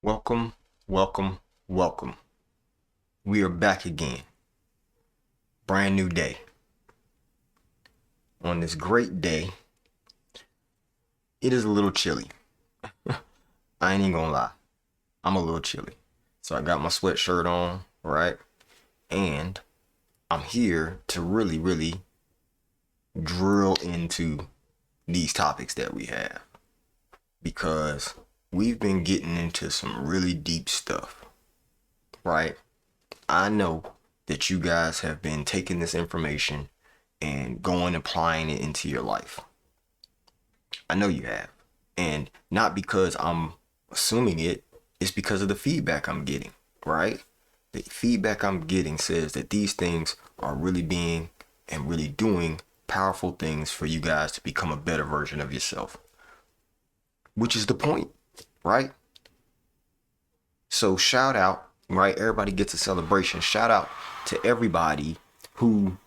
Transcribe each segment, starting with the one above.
Welcome, welcome, welcome. We are back again. Brand new day. On this great day, it is a little chilly. I ain't even gonna lie. I'm a little chilly. So I got my sweatshirt on, right? And I'm here to really drill into these topics that we have. Because we've been getting into some really deep stuff, right? I know that you guys have been taking this information and going applying it into your life. I know you have. And not because I'm assuming it's because of the feedback I'm getting, right? The feedback I'm getting says that these things are really being and really doing powerful things for you guys to become a better version of yourself, which is the point, right? So shout out, right? Everybody gets a celebration. Shout out to everybody who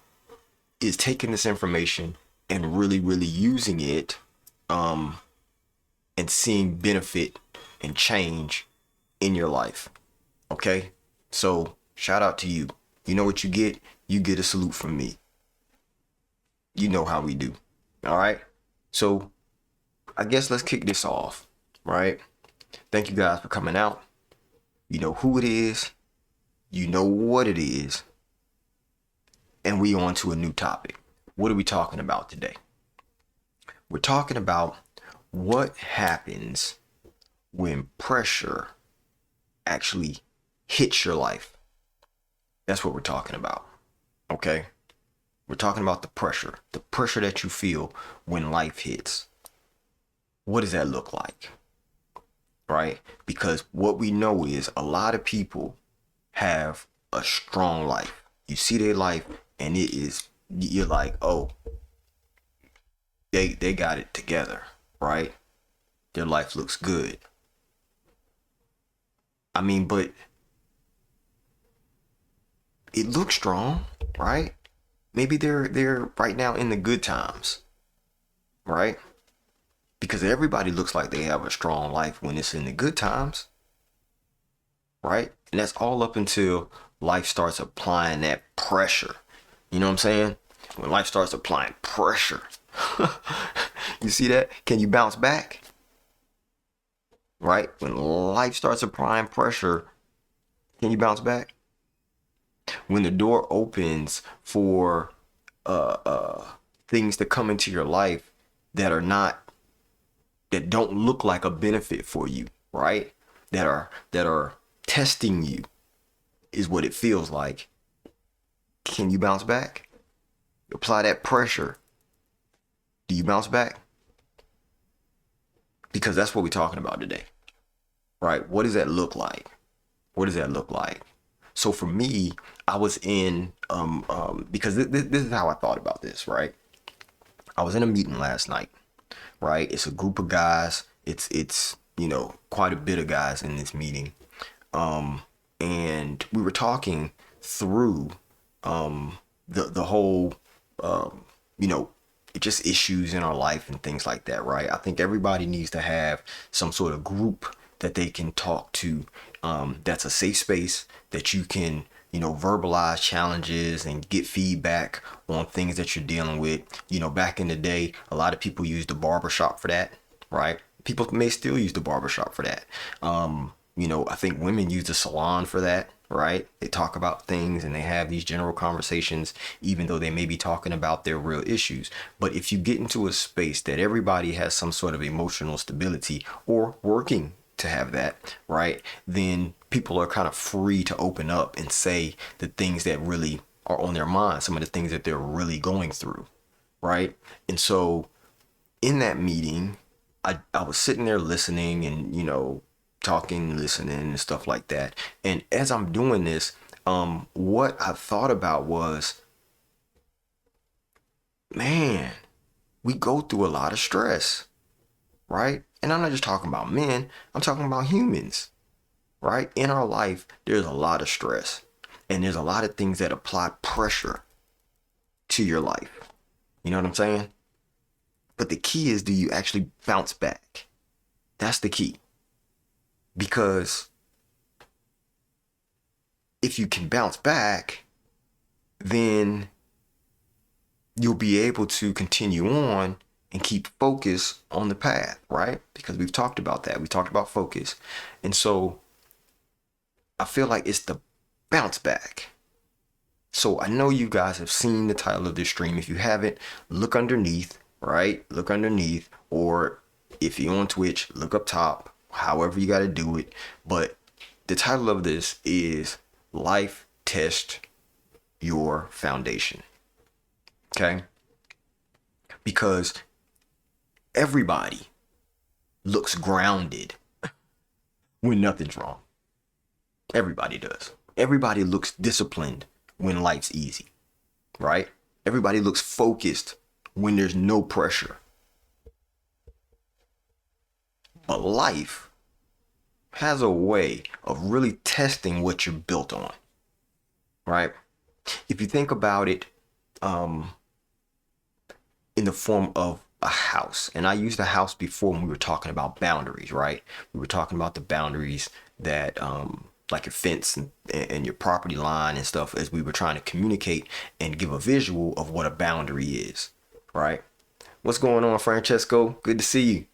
is taking this information and really using it, and seeing benefit and change in your life. Okay? So shout out to you. You know what you get? You get a salute from me. You know how we do. All right? So I guess let's kick this off, right? Thank you guys for coming out. You know who it is. You know what it is. And we on to a new topic. What are we talking about today? We're talking about what happens when pressure actually hits your life. That's what we're talking about. Okay? We're talking about the pressure that you feel when life hits. What does that look like? Right? Because what we know is a lot of people have a strong life. You see their life and you're like, oh, they got it together, right? Their life looks good. I mean, but it looks strong, right? Maybe they're right now in the good times, right? Because everybody looks like they have a strong life when it's in the good times, right? And that's all up until life starts applying that pressure. You know what I'm saying? When life starts applying pressure. You see that? Can you bounce back? Right? When life starts applying pressure, can you bounce back? When the door opens for things to come into your life that are not that don't look like a benefit for you, right? That are testing you is what it feels like. Can you bounce back? Apply that pressure. Do you bounce back? Because that's what we're talking about today. Right? What does that look like? What does that look like? So for me, I was in because this is how I thought about this, right? I was in a meeting last night, right? It's a group of guys. It's quite a bit of guys in this meeting. And we were talking through the whole you know just issues in our life and things like that, right? I think everybody needs to have some sort of group that they can talk to, that's a safe space that you can verbalize challenges and get feedback on things that you're dealing with. Back in the day, a lot of people used the barbershop for that, right? People may still use the barbershop for that. I think women use the salon for that, right? They talk about things and they have these general conversations, even though they may be talking about their real issues. But if you get into a space that everybody has some sort of emotional stability or working to have that, right, then people are kind of free to open up and say the things that really are on their mind, some of the things that they're really going through, right? And so in that meeting, I was sitting there listening and, talking, listening and stuff like that. And as I'm doing this, what I thought about was, man, we go through a lot of stress, right? And I'm not just talking about men, I'm talking about humans, right? In our life, there's a lot of stress and there's a lot of things that apply pressure to your life. You know what I'm saying? But the key is, do you actually bounce back? That's the key. Because if you can bounce back, then you'll be able to continue on and keep focus on the path, right? Because we've talked about that. We talked about focus. And so I feel like it's the bounce back. So I know you guys have seen the title of this stream. If you haven't, look underneath, right? Look underneath, or if you're on Twitch, look up top, however you got to do it. But the title of this is Life Test Your Foundation. Okay? Because everybody looks grounded when nothing's wrong. Everybody does. Everybody looks disciplined when life's easy, right? Everybody looks focused when there's no pressure. But life has a way of really testing what you're built on, right? If you think about it in the form of a house, and I used a house before when we were talking about boundaries, right? We were talking about the boundaries that like your fence and your property line and stuff, as we were trying to communicate and give a visual of what a boundary is, right? What's going on, Francesco? Good to see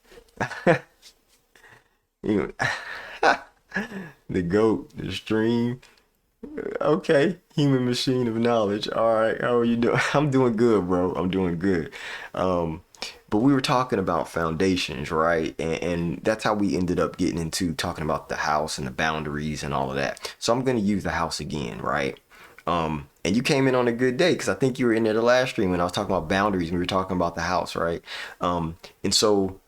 you. The GOAT, the stream. Okay, human machine of knowledge. All right, how are you doing? I'm doing good, bro. I'm doing good. But we were talking about foundations, right? And that's how we ended up getting into talking about the house and the boundaries and all of that. So I'm going to use the house again, right? And you came in on a good day because I think you were in there the last stream when I was talking about boundaries. We were talking about the house, right? And so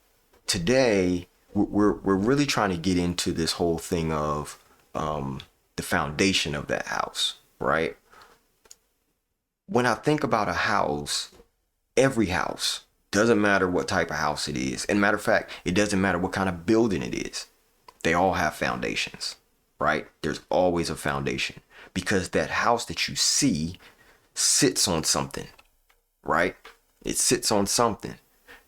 today we're really trying to get into this whole thing of the foundation of that house, right? When I think about a house, every house, doesn't matter what type of house it is. And matter of fact, it doesn't matter what kind of building it is. They all have foundations, right? There's always a foundation because that house that you see sits on something, right? It sits on something.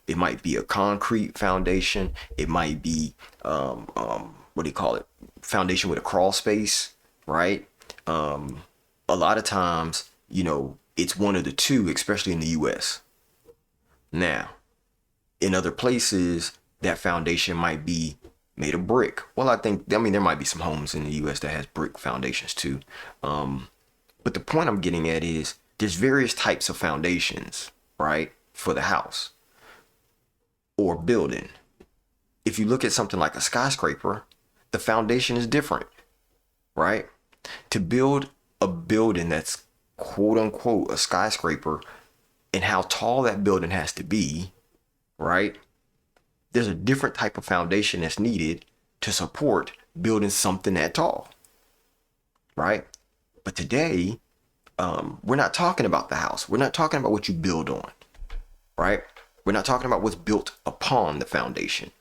It might be a concrete foundation. It might be, what do you call it? Foundation with a crawl space, right? A lot of times, it's one of the two, especially in the US. Now, in other places, that foundation might be made of brick. Well, there might be some homes in the US that has brick foundations too. But the point I'm getting at is there's various types of foundations, right, for the house or building. If you look at something like a skyscraper, the foundation is different, right? To build a building that's quote unquote a skyscraper, and how tall that building has to be, right? There's a different type of foundation that's needed to support building something that tall, right? But today, we're not talking about the house. We're not talking about what you build on, right? We're not talking about what's built upon the foundation.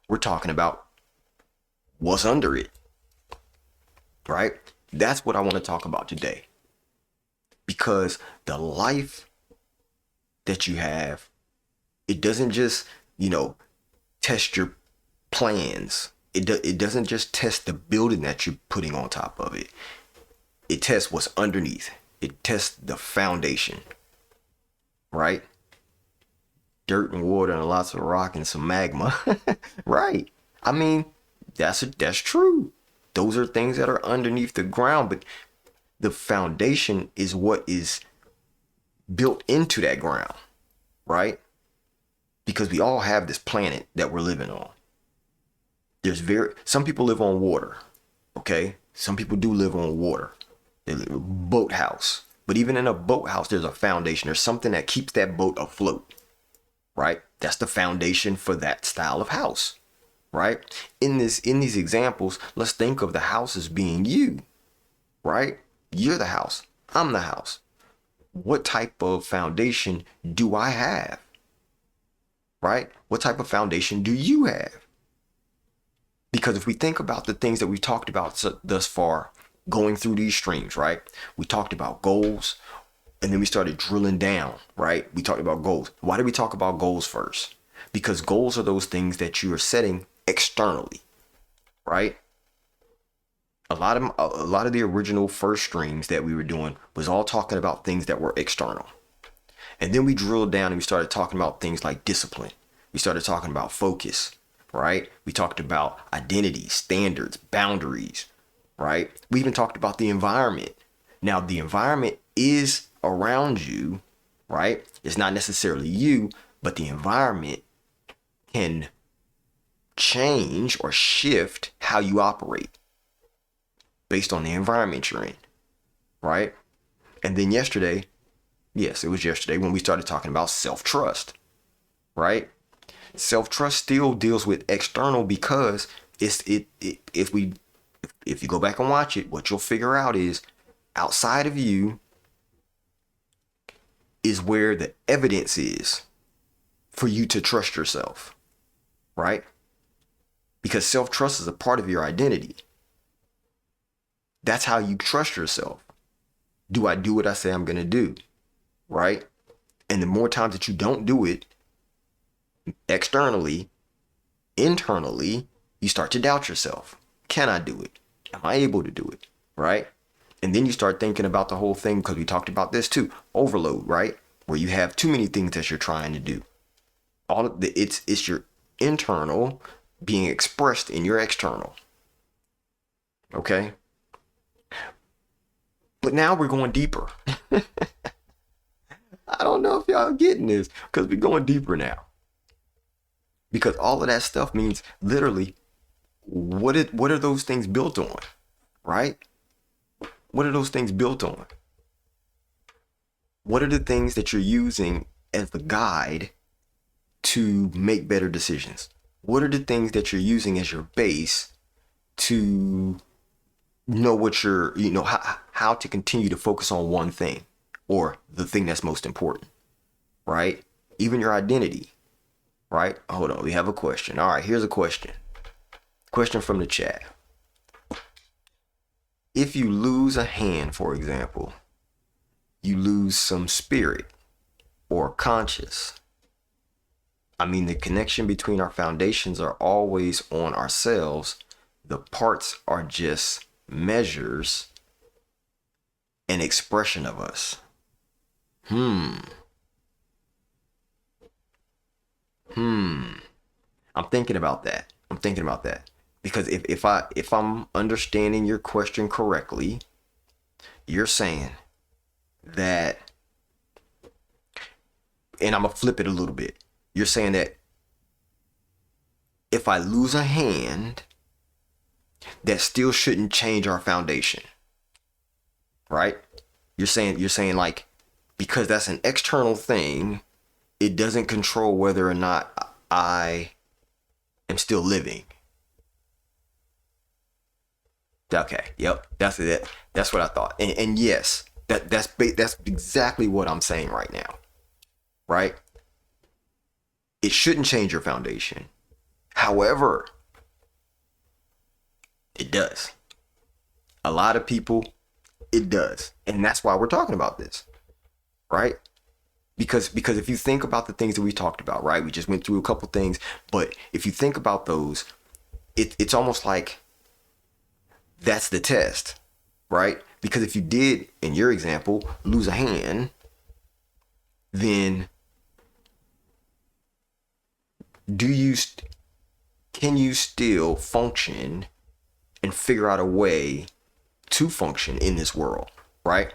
We're talking about what's under it, right? That's what I want to talk about today. Because the life that you have, it doesn't just, test your plans. It doesn't just test the building that you're putting on top of it. It tests what's underneath. It tests the foundation, right? Dirt and water and lots of rock and some magma, right? I mean, that's true. Those are things that are underneath the ground, but the foundation is what is built into that ground, right? Because we all have this planet that we're living on. Some people live on water, okay? Some people do live on water. They live in a boathouse. But even in a boathouse, there's a foundation. There's something that keeps that boat afloat, right? That's the foundation for that style of house, right? In these examples, let's think of the house as being you, right? You're the house. I'm the house. What type of foundation do I have? Right? What type of foundation do you have? Because if we think about the things that we've talked about thus far, going through these streams, right? We talked about goals, and then we started drilling down, right? We talked about goals. Why did we talk about goals first? Because goals are those things that you are setting externally, right? A lot of the original first streams that we were doing was all talking about things that were external. And then we drilled down and we started talking about things like discipline. We started talking about focus, right? We talked about identity, standards, boundaries, right? We even talked about the environment. Now, the environment is around you, right? It's not necessarily you, but the environment can change or shift how you operate based on the environment you're in, right? And then yesterday, yes, it was yesterday when we started talking about self-trust, right? Self-trust still deals with external because if you go back and watch it, what you'll figure out is outside of you is where the evidence is for you to trust yourself, right? Because self-trust is a part of your identity. That's how you trust yourself. Do I do what I say I'm going to do? Right? And the more times that you don't do it externally, internally, you start to doubt yourself. Can I do it? Am I able to do it? Right? And then you start thinking about the whole thing, because we talked about this too. Overload, right? Where you have too many things that you're trying to do. It's your internal being expressed in your external. Okay? But now we're going deeper. I don't know if y'all are getting this, because we're going deeper now. Because all of that stuff means literally, what are those things built on? Right? What are those things built on? What are the things that you're using as the guide to make better decisions? What are the things that you're using as your base to know what how to continue to focus on one thing or the thing that's most important, right? Even your identity, right? Hold on, we have a question. All right, here's a question. Question from the chat. If you lose a hand, for example, you lose some spirit or conscious. I mean, the connection between our foundations are always on ourselves. The parts are just measures and expression of us. I'm thinking about that. Because if I'm understanding your question correctly, you're saying that, and I'm gonna flip it a little bit. You're saying that if I lose a hand, that still shouldn't change our foundation, right? You're saying like, because that's an external thing, it doesn't control whether or not I am still living. Okay, yep, that's it. That's what I thought. And yes, that's exactly what I'm saying right now, right? It shouldn't change your foundation. However, it does. A lot of people, it does. And that's why we're talking about this, right? Because if you think about the things that we talked about, right? We just went through a couple things, but if you think about those, it's almost like that's the test, right? Because if you did, in your example, lose a hand, then can you still function and figure out a way to function in this world, right?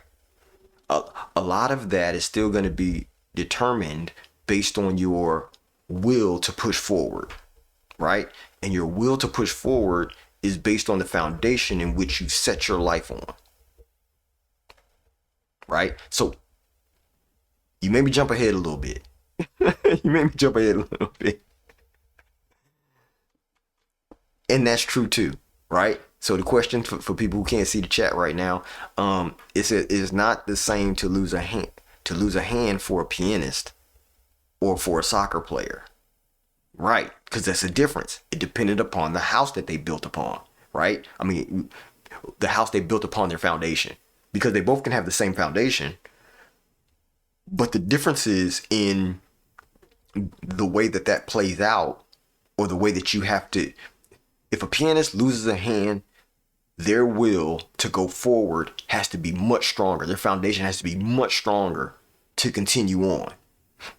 A lot of that is still going to be determined based on your will to push forward, right? And your will to push forward is based on the foundation in which you set your life on, right? So you made me jump ahead a little bit. And that's true too, right? So the question for people who can't see the chat right now, it's not the same to lose a hand for a pianist or for a soccer player, right? Because that's a difference. It depended upon the house that they built upon, right? I mean, the house they built upon their foundation, because they both can have the same foundation, but the difference is in the way that plays out, or the way that you have to. If a pianist loses a hand, their will to go forward has to be much stronger. Their foundation has to be much stronger to continue on,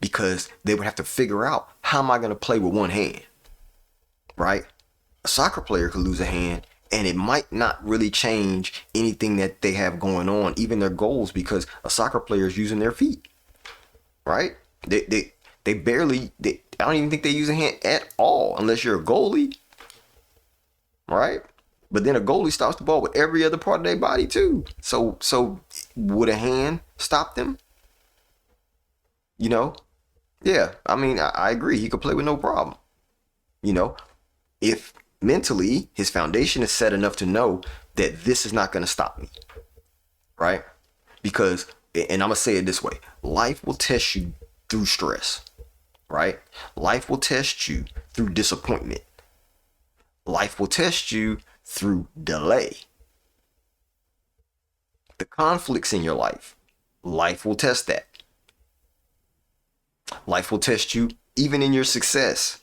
because they would have to figure out, how am I going to play with one hand, right? A soccer player could lose a hand and it might not really change anything that they have going on, even their goals, because a soccer player is using their feet, right? They barely, I don't even think they use a hand at all unless you're a goalie, right? But then a goalie stops the ball with every other part of their body too. So would a hand stop them? You know? Yeah, I mean, I agree. He could play with no problem. You know, if mentally his foundation is set enough to know that this is not going to stop me, right? Because, and I'm going to say it this way, life will test you through stress, right? Life will test you through disappointment. Life will test you through delay. The conflicts in your life will test that. Life will test you even in your success.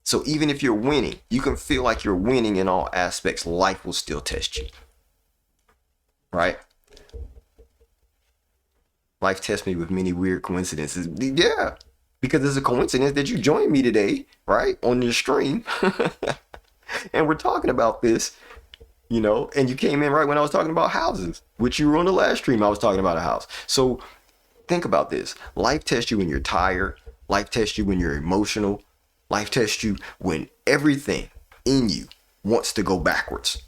So even if you're winning, you can feel like you're winning in all aspects, life will still test you, right? Life tests me with many weird coincidences. Yeah, because it's a coincidence that you joined me today, right, on your stream. And we're talking about this, you know, and you came in right when I was talking about houses, which you were on the last stream. I was talking about a house. So think about this. Life tests you when you're tired. Life tests you when you're emotional. Life tests you when everything in you wants to go backwards.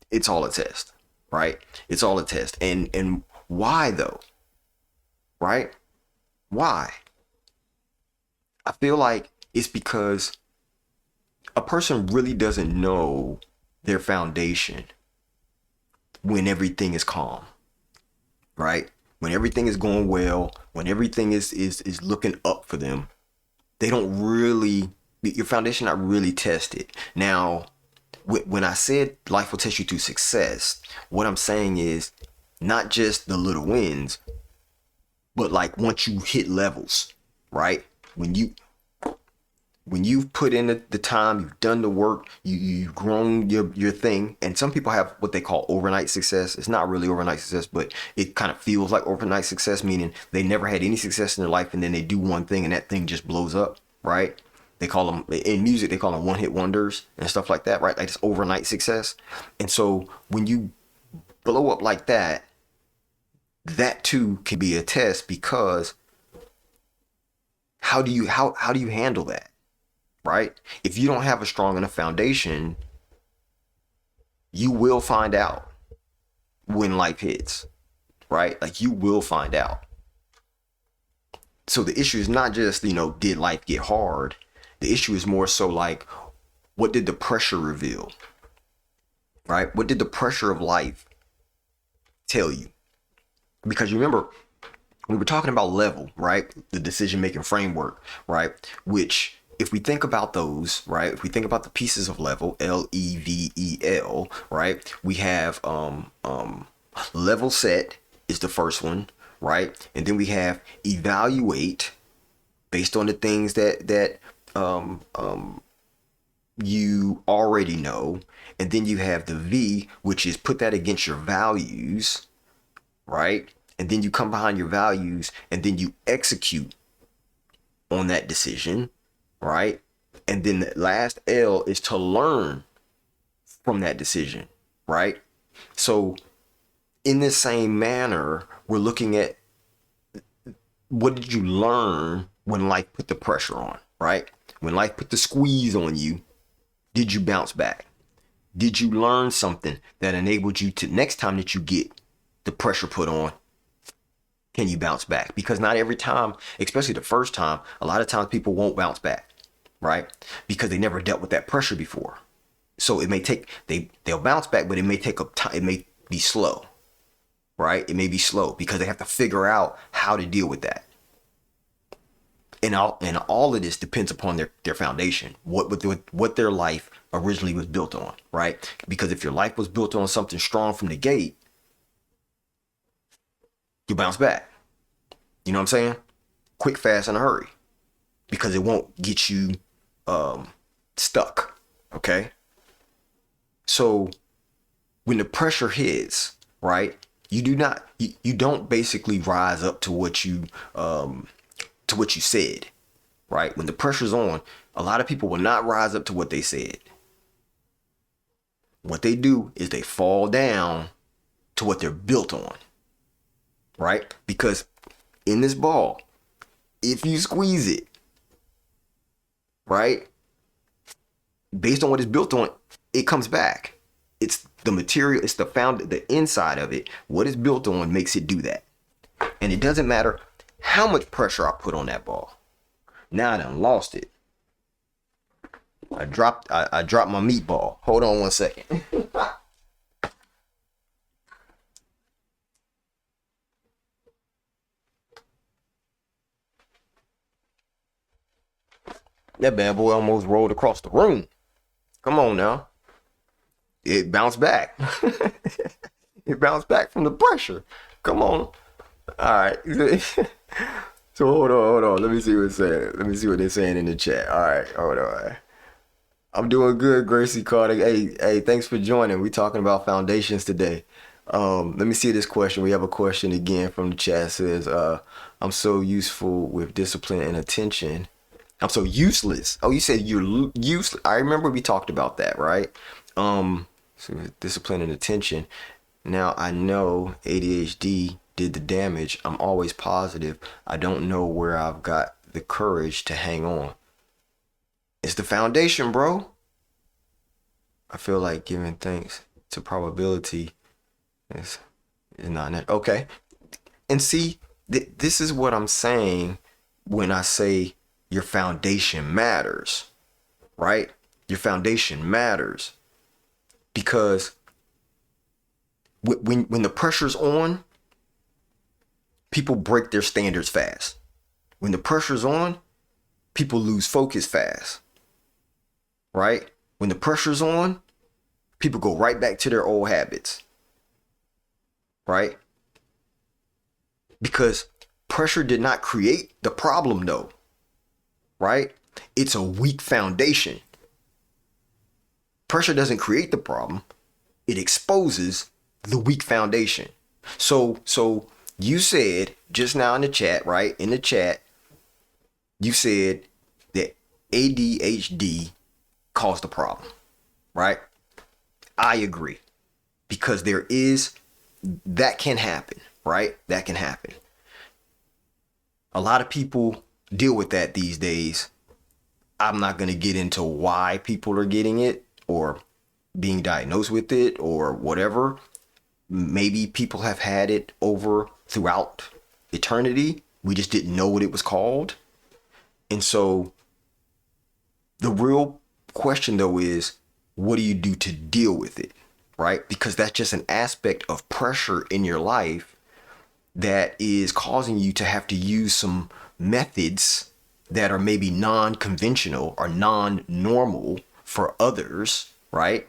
It's all a test, right? It's all a test. And why though? Right? Why? I feel like it's because a person really doesn't know their foundation when everything is calm, right? When everything is going well, when everything is looking up for them, they don't really, your foundation not really tested. Now, when I said life will test you through success, what I'm saying is not just the little wins, but like once you hit levels, right? When you've put in the time, you've done the work, you've grown your thing. And some people have what they call overnight success. It's not really overnight success, but it kind of feels like overnight success, meaning they never had any success in their life and then they do one thing and that thing just blows up, right? They call them, in music, they call them one-hit wonders and stuff like that, right? Like it's overnight success. And so when you blow up like that, that too can be a test, because how do you handle that? Right? If you don't have a strong enough foundation, you will find out when life hits, right? Like you will find out. So the issue is not just, did life get hard? The issue is more so like, what did the pressure reveal? Right? What did the pressure of life tell you? Because you remember, we were talking about level, right? The decision-making framework, right? Which, if we think about those, right? If we think about the pieces of level, Level, right? We have level set is the first one, right? And then we have evaluate based on the things that you already know. And then you have the V, which is put that against your values, right? And then you come behind your values and then you execute on that decision, right? And then the last L is to learn from that decision, right? So in the same manner, we're looking at what did you learn when life put the pressure on, right? When life put the squeeze on you, did you bounce back? Did you learn something that enabled you to, next time that you get the pressure put on, can you bounce back? Because not every time, especially the first time, a lot of times people won't bounce back, right? Because they never dealt with that pressure before. So it may take, they'll bounce back, but it may take time, it may be slow, right? It may be slow because they have to figure out how to deal with that. And all of this depends upon their foundation, what their life originally was built on, right? Because if your life was built on something strong from the gate, you bounce back. You know what I'm saying? Quick, fast, in a hurry. Because it won't get you stuck. Okay. So when the pressure hits, right, you don't basically rise up to what you said, right? When the pressure's on, a lot of people will not rise up to what they said. What they do is they fall down to what they're built on, right? Because in this ball, if you squeeze it, right, based on what it's built on, it comes back. It's the material, it's the inside of it. What it's built on makes it do that. And it doesn't matter how much pressure I put on that ball. Now I done lost it. I dropped my meatball. Hold on 1 second. That bad boy almost rolled across the room. Come on now. It bounced back. It bounced back from the pressure. Come on. All right. So hold on. Let me see what's saying. Let me see what they're saying in the chat. All right, hold on. I'm doing good, Gracie Carter. Hey, thanks for joining. We talking about foundations today. Let me see this question. We have a question again from the chat. It says, I'm so useful with discipline and attention. I'm so useless. Oh, you said you're useless. I remember we talked about that, right? So discipline and attention. Now I know ADHD did the damage. I'm always positive. I don't know where I've got the courage to hang on. It's the foundation, bro. I feel like giving thanks to probability is not net. Okay. And see, this is what I'm saying when I say your foundation matters, right? Your foundation matters because when the pressure's on, people break their standards fast. When the pressure's on, people lose focus fast, right? When the pressure's on, people go right back to their old habits, right? Because pressure did not create the problem though, right? It's a weak foundation. Pressure doesn't create the problem. It exposes the weak foundation. So you said just now in the chat, right? In the chat, you said that ADHD caused the problem, right? I agree because that can happen, right? That can happen. A lot of people deal with that these days. I'm not going to get into why people are getting it or being diagnosed with it or whatever. Maybe people have had it throughout eternity. We just didn't know what it was called. And so the real question though is, what do you do to deal with it, right? Because that's just an aspect of pressure in your life that is causing you to have to use some methods that are maybe non-conventional or non-normal for others, right?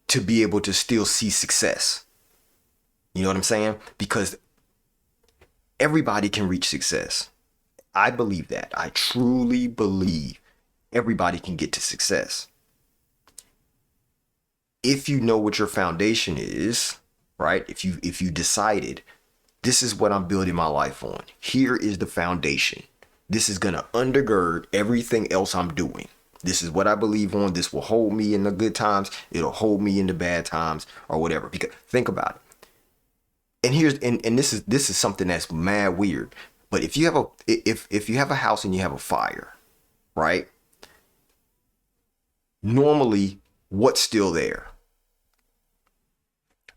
To be able to still see success. You know what I'm saying? Because everybody can reach success. I believe that. I truly believe everybody can get to success. If you know what your foundation is, right? If you decided, this is what I'm building my life on. Here is the foundation. This is going to undergird everything else I'm doing. This is what I believe on. This will hold me in the good times. It'll hold me in the bad times or whatever. Because think about it. And this is something that's mad weird. But if you have a house and you have a fire, right? Normally, what's still there?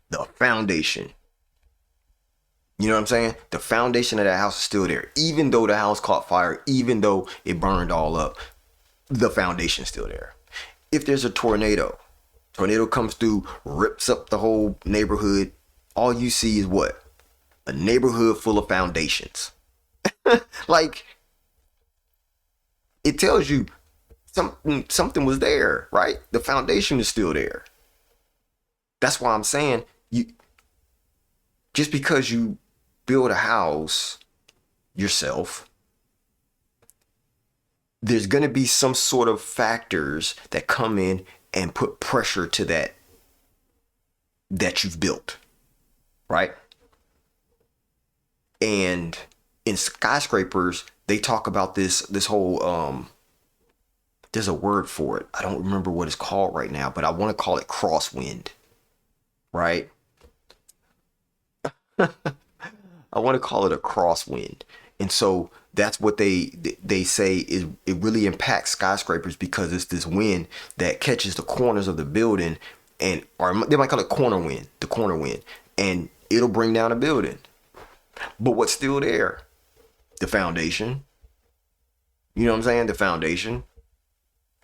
The foundation. You know what I'm saying? The foundation of that house is still there. Even though the house caught fire, even though it burned all up, the foundation is still there. If there's a tornado comes through, rips up the whole neighborhood, all you see is what? A neighborhood full of foundations. Like, it tells you something was there, right? The foundation is still there. That's why I'm saying, just because you build a house yourself, there's going to be some sort of factors that come in and put pressure to that you've built, right? And in skyscrapers, they talk about this whole there's a word for it. I don't remember what it's called right now, but I want to call it crosswind, right? I want to call it a crosswind. And so that's what they say is it really impacts skyscrapers because it's this wind that catches the corners of the building, and or they might call it the corner wind, and it'll bring down a building. But what's still there? The foundation. You know what I'm saying? The foundation.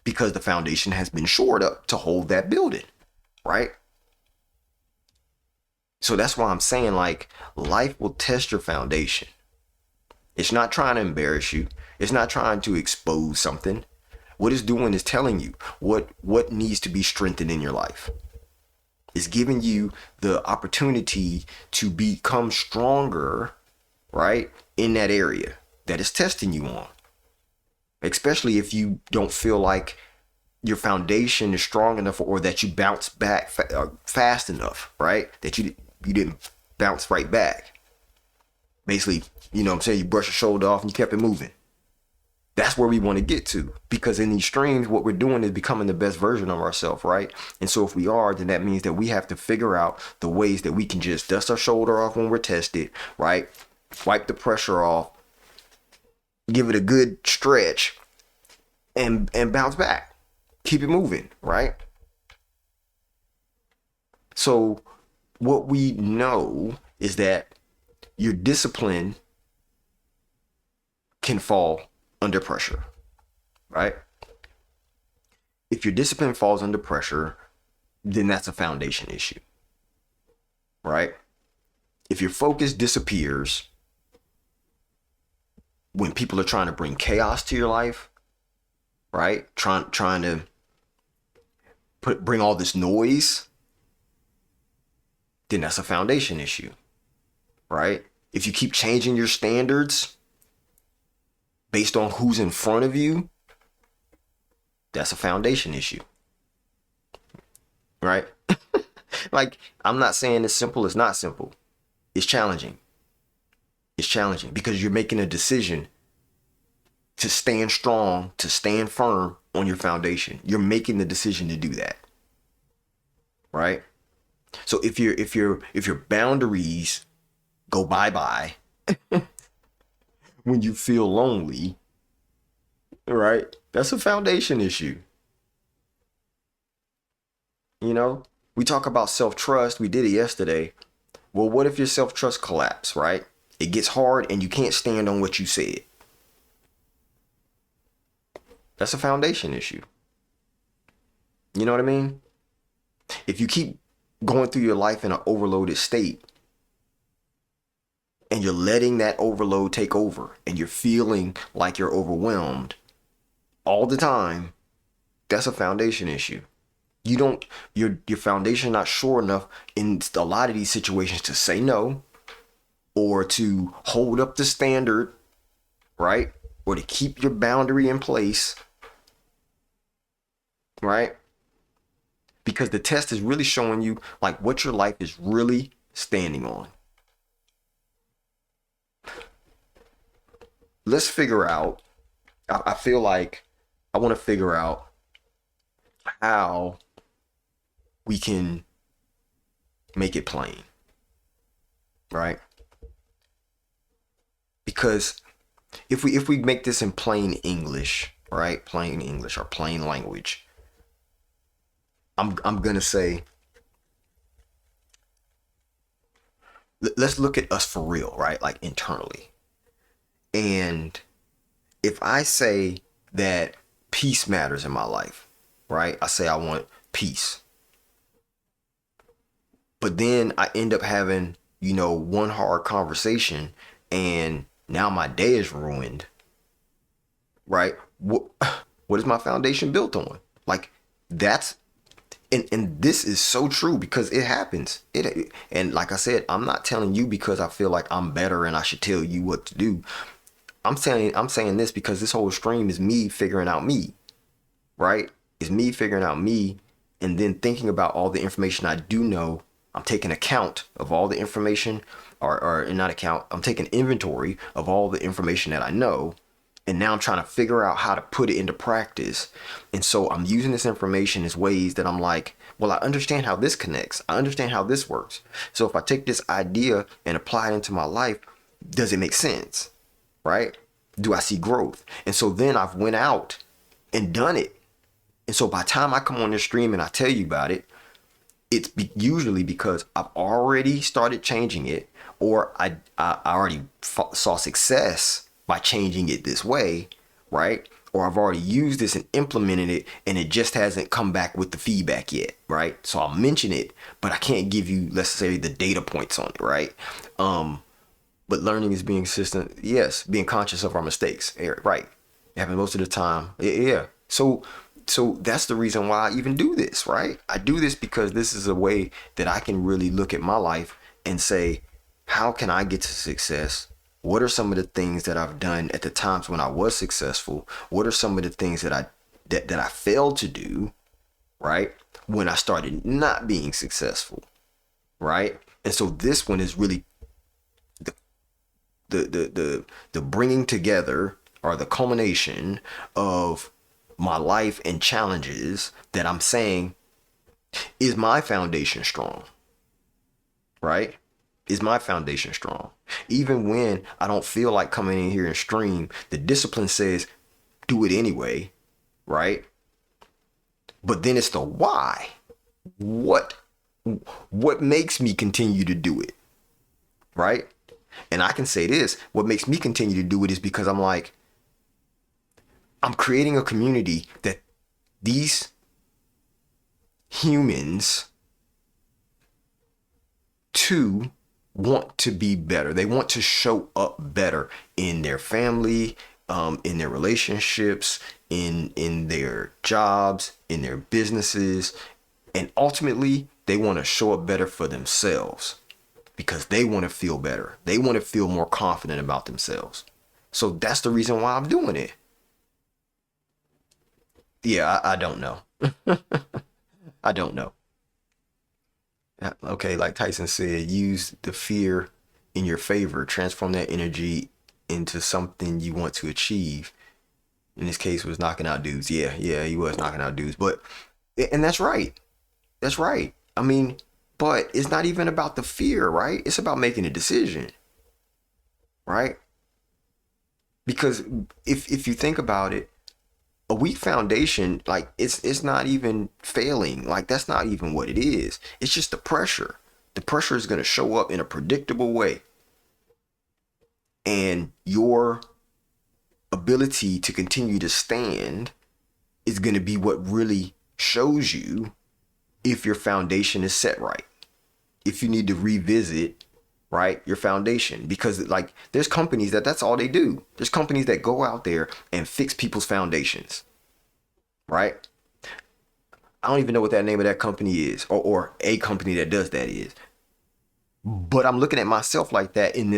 Because the foundation has been shored up to hold that building, right? So that's why I'm saying, like, life will test your foundation. It's not trying to embarrass you. It's not trying to expose something. What it's doing is telling you what needs to be strengthened in your life. It's giving you the opportunity to become stronger, right, in that area that it's testing you on. Especially if you don't feel like your foundation is strong enough, or that you bounce back fast enough, right? That you didn't bounce right back. Basically, you know what I'm saying? You brush your shoulder off and you kept it moving. That's where we want to get to, because in these streams, what we're doing is becoming the best version of ourselves, right? And so if we are, then that means that we have to figure out the ways that we can just dust our shoulder off when we're tested, right? Wipe the pressure off, give it a good stretch, and bounce back. Keep it moving, right? So what we know is that your discipline can fall under pressure, right? If your discipline falls under pressure, then that's a foundation issue, right? If your focus disappears when people are trying to bring chaos to your life, right? Trying to bring all this noise, then that's a foundation issue, right? If you keep changing your standards based on who's in front of you, that's a foundation issue, right? Like, I'm not saying it's simple. It's not simple. It's challenging. It's challenging because you're making a decision to stand strong, to stand firm on your foundation. You're making the decision to do that, right? So if your boundaries go bye-bye when you feel lonely, right? That's a foundation issue. You know, we talk about self-trust. We did it yesterday. Well, what if your self-trust collapse, right? It gets hard and you can't stand on what you said. That's a foundation issue. You know what I mean? If you keep going through your life in an overloaded state and you're letting that overload take over and you're feeling like you're overwhelmed all the time, that's a foundation issue. Your foundation not sure enough in a lot of these situations to say no, or to hold up the standard, right? Or to keep your boundary in place, right? Because the test is really showing you like what your life is really standing on. Let's figure out, I feel like I want to figure out how we can make it plain, right? Because if we make this in plain English, right? Plain English or plain language, I'm gonna say, let's look at us for real, right? Like internally. And if I say that peace matters in my life, right? I say I want peace. But then I end up having, one hard conversation and now my day is ruined, right? What is my foundation built on? Like that's, and this is so true because it happens. And like I said, I'm not telling you because I feel like I'm better and I should tell you what to do. I'm saying this because this whole stream is me figuring out me, right? It's me figuring out me and then thinking about all the information I do know. I'm taking account of all the information, or not account, I'm taking inventory of all the information that I know. And now I'm trying to figure out how to put it into practice. And so I'm using this information as ways that I'm like, well, I understand how this connects. I understand how this works. So if I take this idea and apply it into my life, does it make sense? Right? Do I see growth? And so then I've went out and done it. And so by the time I come on this stream and I tell you about it, it's usually because I've already started changing it, or I already saw success by changing it this way, right? Or I've already used this and implemented it, and it just hasn't come back with the feedback yet, right? So I'll mention it, but I can't give you, let's say, the data points on it, right? But learning is being consistent. Yes, being conscious of our mistakes, right? It happens most of the time. Yeah. So that's the reason why I even do this, right? I do this because this is a way that I can really look at my life and say, how can I get to success? What are some of the things that I've done at the times when I was successful? What are some of the things that I failed to do, right? When I started not being successful, right? And so this one is really the bringing together, or the culmination of my life and challenges that I'm saying, is my foundation strong? Right? Is my foundation strong? Even when I don't feel like coming in here and stream, the discipline says do it anyway, right? But then it's the why. What makes me continue to do it? Right? And I can say this, what makes me continue to do it is because I'm like, I'm creating a community that these humans too want to be better. They want to show up better in their family, in their relationships, in their jobs, in their businesses, and ultimately they want to show up better for themselves because they want to feel better. They want to feel more confident about themselves. So that's the reason why I'm doing it. Yeah, I don't know. I don't know. Okay, like Tyson said, use the fear in your favor. Transform that energy into something you want to achieve. In this case, was knocking out dudes. Yeah, he was knocking out dudes. But, and that's right. That's right. I mean, but it's not even about the fear, right? It's about making a decision, right? Because if you think about it, a weak foundation, like it's not even failing. Like that's not even what it is. It's just the pressure. The pressure is going to show up in a predictable way. And your ability to continue to stand is going to be what really shows you if your foundation is set right. If you need to revisit, right, your foundation, because like there's companies that's all they do. There's companies that go out there and fix people's foundations, right? I don't even know what that name of that company is, or a company that does that is. But I'm looking at myself like that in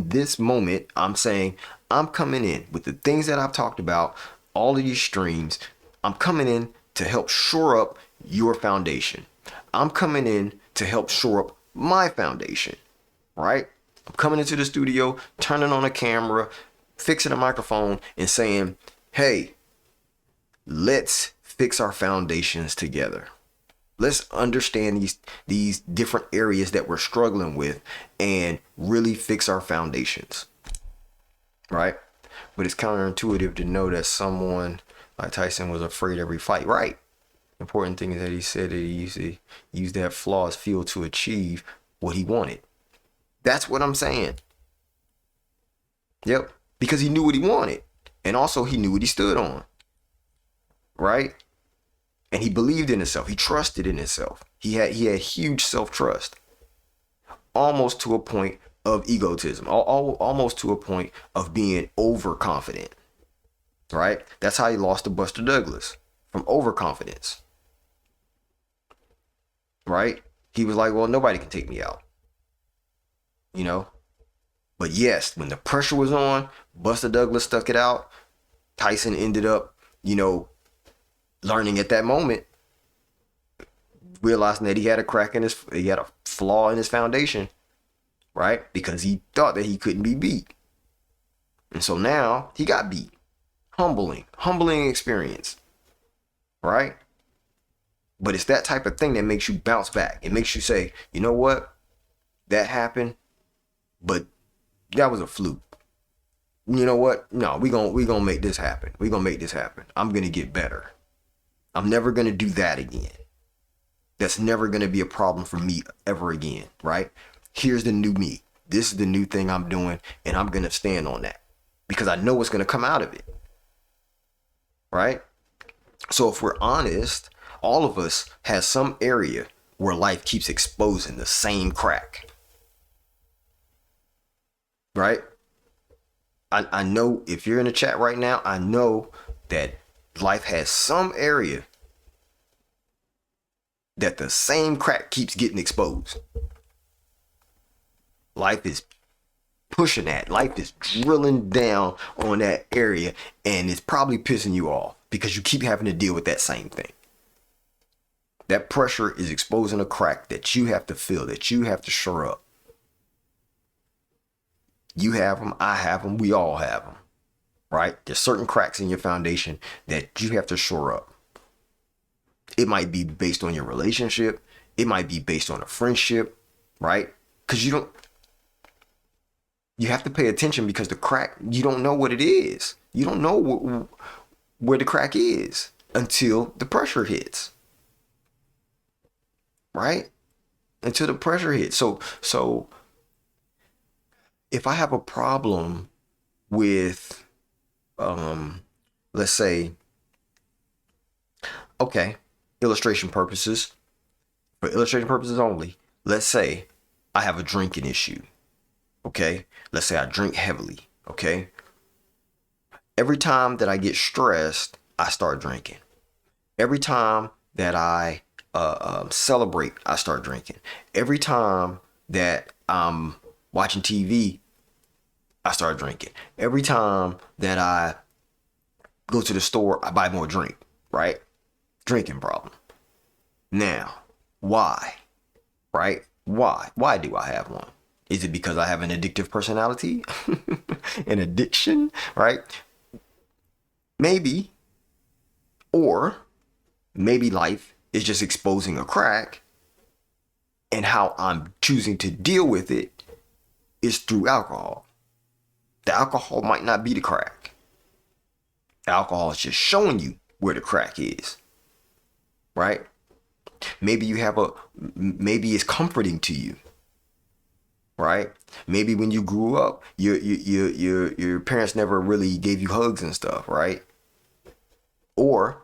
this moment. I'm saying I'm coming in with the things that I've talked about, all of these streams. I'm coming in to help shore up your foundation. I'm coming in to help shore up my foundation, right? I'm coming into the studio, turning on a camera, fixing a microphone, and saying, hey, let's fix our foundations together. Let's understand these different areas that we're struggling with and really fix our foundations, right? But it's counterintuitive to know that someone like Tyson was afraid every fight, right? Important thing is that he said that he used to use that flaw as fuel to achieve what he wanted. That's what I'm saying. Yep. Because he knew what he wanted. And also he knew what he stood on. Right? And he believed in himself. He trusted in himself. He had huge self-trust. Almost to a point of egotism. Almost to a point of being overconfident. Right? That's how he lost to Buster Douglas. From overconfidence. Right? He was like, well, nobody can take me out. You know? But yes, when the pressure was on, Buster Douglas stuck it out. Tyson ended up, learning at that moment realizing that he had a flaw in his foundation, right? Because he thought that he couldn't be beat. And so now he got beat. Humbling experience, right? But it's that type of thing that makes you bounce back. It makes you say, you know what? That happened, but that was a fluke. You know what? No, we gonna make this happen. We gonna make this happen. I'm gonna get better. I'm never gonna do that again. That's never gonna be a problem for me ever again, right? Here's the new me. This is the new thing I'm doing, and I'm gonna stand on that because I know what's gonna come out of it, right? So if we're honest, all of us has some area where life keeps exposing the same crack, right? I know if you're in the chat right now, I know that life has some area that the same crack keeps getting exposed. Life is pushing that. Life is drilling down on that area, and it's probably pissing you off because you keep having to deal with that same thing. That pressure is exposing a crack that you have to fill, that you have to shore up. You have them, I have them, we all have them, right? There's certain cracks in your foundation that you have to shore up. It might be based on your relationship. It might be based on a friendship, right? Because you have to pay attention because the crack, you don't know what it is. You don't know where the crack is until the pressure hits, right? Until the pressure hits. So if I have a problem with, let's say, okay, for illustration purposes only, let's say I have a drinking issue, okay? Let's say I drink heavily, okay? Every time that I get stressed, I start drinking. Every time that I celebrate, I start drinking. Every time that I'm watching TV, I start drinking. Every time that I go to the store, I buy more drink, right? Drinking problem. Now, why? Right? Why? Why do I have one? Is it because I have an addictive personality? An addiction, right? Maybe. Or maybe life is just exposing a crack, and how I'm choosing to deal with it is through alcohol. The alcohol might not be the crack. The alcohol is just showing you where the crack is, right? Maybe it's comforting to you, right? Maybe when you grew up, your parents never really gave you hugs and stuff, right? Or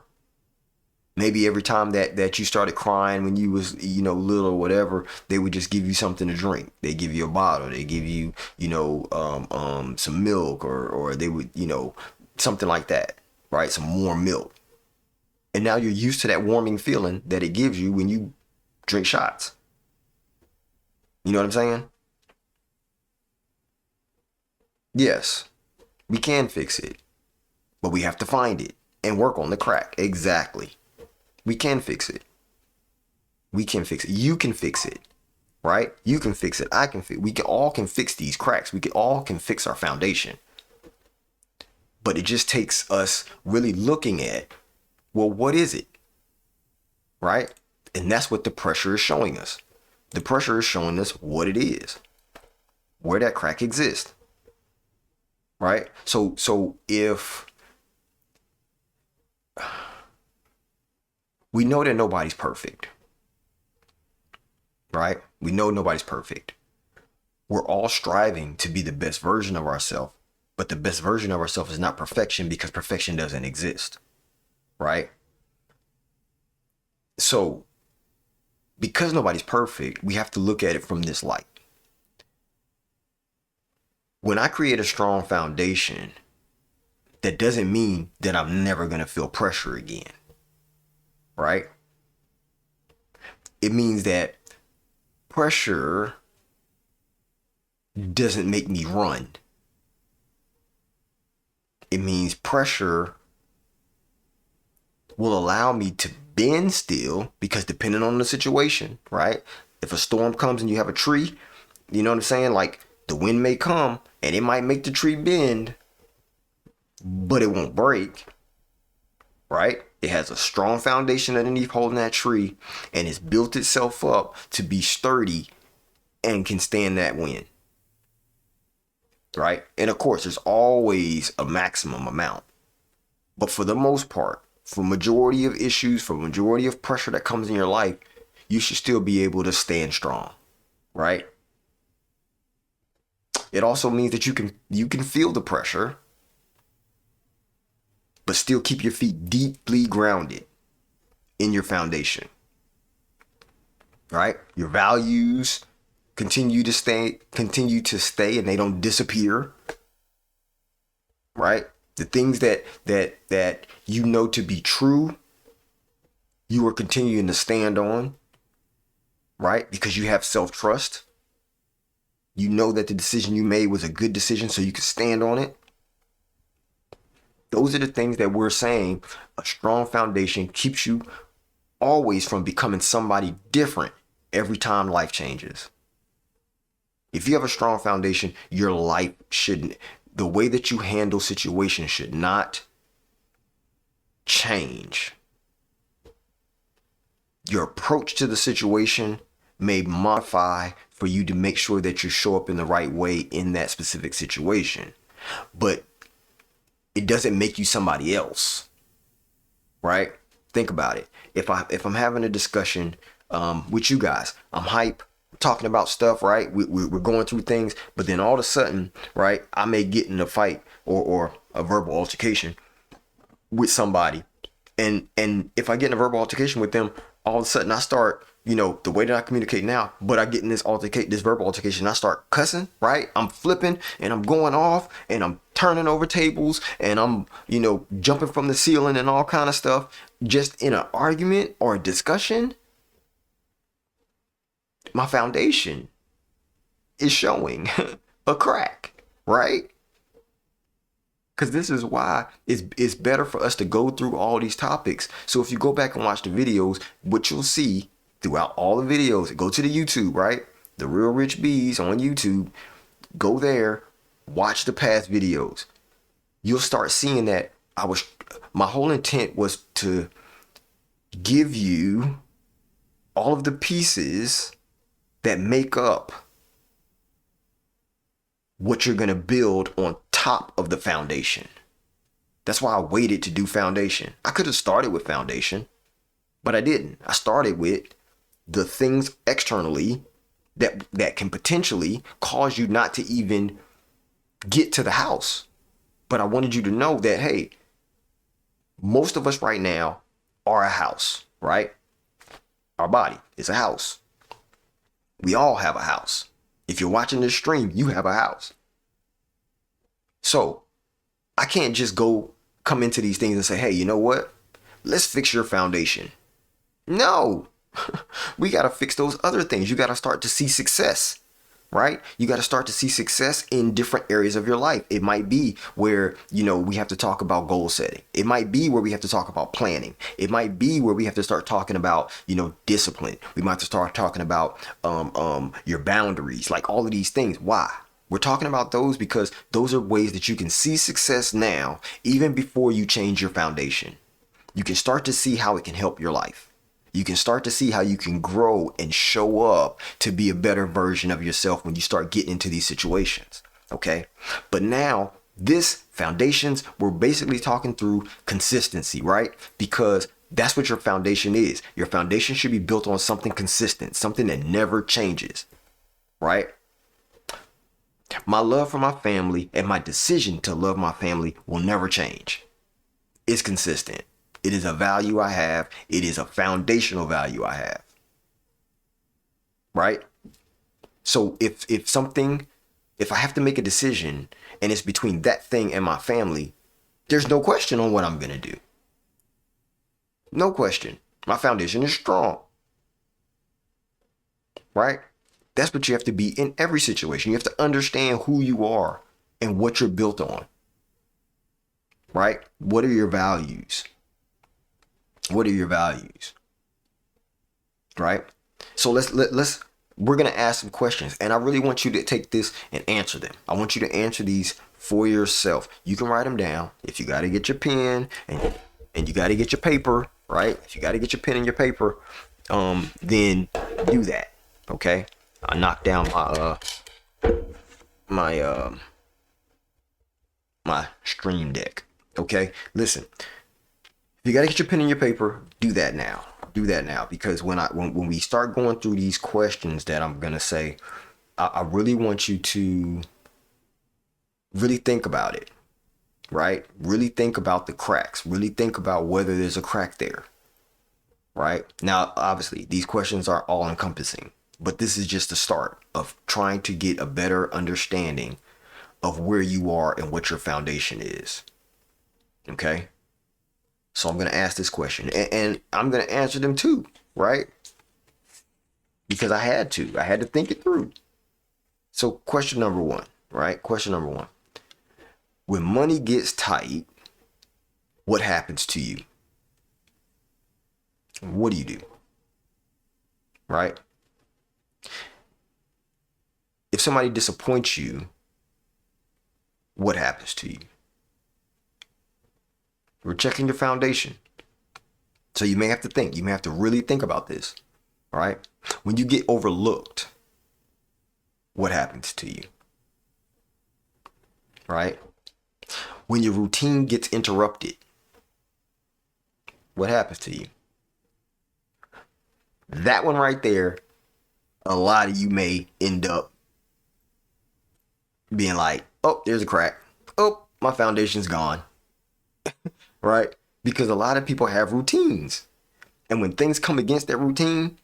maybe every time that you started crying when you was, little or whatever, they would just give you something to drink. They give you a bottle. They give you, some milk, or they would, something like that, right? Some warm milk. And now you're used to that warming feeling that it gives you when you drink shots. You know what I'm saying? Yes, we can fix it, but we have to find it and work on the crack. Exactly. We can fix it. We can fix it. You can fix it, right? You can fix it. I can fix it. We all can fix these cracks. We all can fix our foundation. But it just takes us really looking at, well, what is it? Right? And that's what the pressure is showing us. The pressure is showing us what it is, where that crack exists. Right? So if we know that nobody's perfect, right? We know nobody's perfect. We're all striving to be the best version of ourselves, but the best version of ourselves is not perfection because perfection doesn't exist, right? So because nobody's perfect, we have to look at it from this light. When I create a strong foundation, that doesn't mean that I'm never going to feel pressure again, right? It means that pressure doesn't make me run. It means pressure will allow me to bend still, because depending on the situation, right? If a storm comes and you have a tree, you know what I'm saying? Like, the wind may come and it might make the tree bend, but it won't break, right? It has a strong foundation underneath holding that tree, and it's built itself up to be sturdy and can stand that wind, right? And of course, there's always a maximum amount. But for the most part, for majority of issues, for majority of pressure that comes in your life, you should still be able to stand strong, right? It also means that you can feel the pressure, but still keep your feet deeply grounded in your foundation, right? Your values continue to stay, and they don't disappear, right? The things that you know to be true, you are continuing to stand on, right? Because you have self-trust. You know that the decision you made was a good decision, so you can stand on it. Those are the things that we're saying. A strong foundation keeps you always from becoming somebody different every time life changes. If you have a strong foundation, your life shouldn't, the way that you handle situations should not change. Your approach to the situation may modify for you to make sure that you show up in the right way in that specific situation, but it doesn't make you somebody else, right? Think about it. If I'm having a discussion with you guys, I'm hype, talking about stuff, right? We're going through things, but then all of a sudden, right, I may get in a fight or a verbal altercation with somebody, and if I get in a verbal altercation with them, all of a sudden I start, the way that I communicate now, but I get in this verbal altercation, I start cussing, right? I'm flipping and I'm going off and I'm turning over tables and I'm, jumping from the ceiling and all kind of stuff, just in an argument or a discussion. My foundation is showing a crack, right? Because this is why it's better for us to go through all these topics. So if you go back and watch the videos, what you'll see throughout all the videos, go to the YouTube, right? The Real Rich B's on YouTube. Go there, watch the past videos. You'll start seeing that my whole intent was to give you all of the pieces that make up what you're going to build on top of the foundation. That's why I waited to do foundation. I could have started with foundation, but I didn't. I started with the things externally that can potentially cause you not to even get to the house. But I wanted you to know that, hey, most of us right now are a house, right? Our body is a house. We all have a house. If you're watching this stream, you have a house. So I can't just come into these things and say, hey, you know what? Let's fix your foundation. No, we got to fix those other things. You got to start to see success, right? You got to start to see success in different areas of your life. It might be where, we have to talk about goal setting. It might be where we have to talk about planning. It might be where we have to start talking about, discipline. We might have to start talking about your boundaries, like all of these things. Why? We're talking about those because those are ways that you can see success now, even before you change your foundation. You can start to see how it can help your life. You can start to see how you can grow and show up to be a better version of yourself when you start getting into these situations. Okay. But now this foundations, we're basically talking through consistency, right? Because that's what your foundation is. Your foundation should be built on something consistent, something that never changes, right? My love for my family and my decision to love my family will never change. It's consistent. It is a value I have. It is a foundational value I have. Right? So if I have to make a decision and it's between that thing and my family, there's no question on what I'm going to do. No question. My foundation is strong. Right? That's what you have to be in every situation. You have to understand who you are and what you're built on. Right? What are your values? What are your values? Right? So let's we're gonna ask some questions, and I really want you to take this and answer them. I want you to answer these for yourself. You can write them down if you got to get your pen and you got to get your paper. Right? If you got to get your pen and your paper, then do that. Okay? I knocked down my my stream deck. Okay? Listen, if you got to get your pen and your paper, do that now. Do that now, because when we start going through these questions that I'm gonna say, I really want you to really think about it, right? Really think about the cracks. Really think about whether there's a crack there, right? Now, obviously, these questions are all encompassing, but this is just the start of trying to get a better understanding of where you are and what your foundation is. Okay? So I'm going to ask this question, and I'm going to answer them too, right? Because I had to think it through. So question number one, right? Question number one. When money gets tight, what happens to you? What do you do? Right? If somebody disappoints you, what happens to you? We're checking your foundation. So you may have to think. You may have to really think about this. All right? When you get overlooked, what happens to you? Right? When your routine gets interrupted, what happens to you? That one right there, a lot of you may end up being like, oh, there's a crack. Oh, my foundation's gone. Right? Because a lot of people have routines. And when things come against that routine,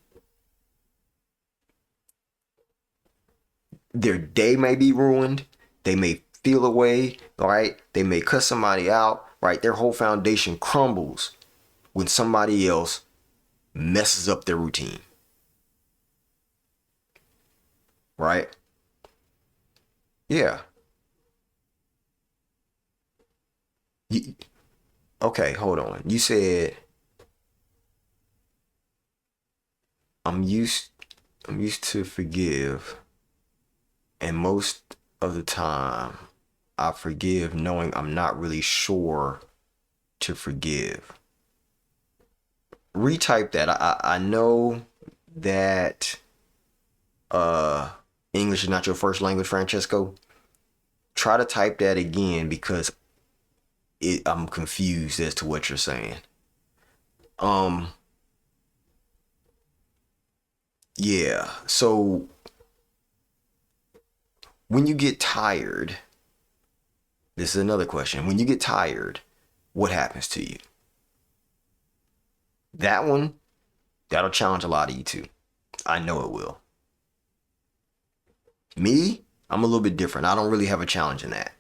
their day may be ruined. They may feel away, right? They may cuss somebody out, right? Their whole foundation crumbles when somebody else messes up their routine. Right? Yeah. You, okay, hold on. You said I'm used I'm used to forgive, and most of the time I forgive knowing I'm not really sure to forgive. Retype that. I know that uh English is not your first language, Francesco. Try to type that again because I'm confused as to what you're saying. Um yeah. So when you get tired, this is another question. When you get tired, what happens to you? That one, that'll challenge a lot of you too. I know it will. Me, I'm a little bit different. I don't really have a challenge in that.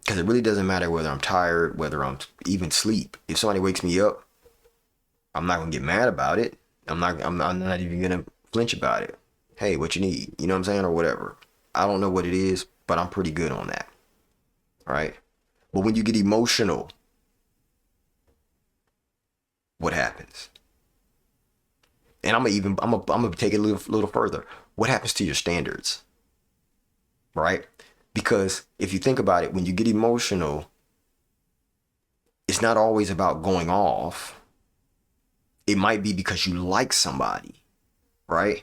Because it really doesn't matter whether I'm tired, whether I'm even sleep. If somebody wakes me up, I'm not gonna get mad about it. I'm not even gonna flinch about it. Hey, what you need? You know what I'm saying? Or whatever. I don't know what it is, but I'm pretty good on that. Right? But when you get emotional, what happens? And I'm gonna take it a little further. What happens to your standards? Right? Because if you think about it, when you get emotional, it's not always about going off. It might be because you like somebody, right?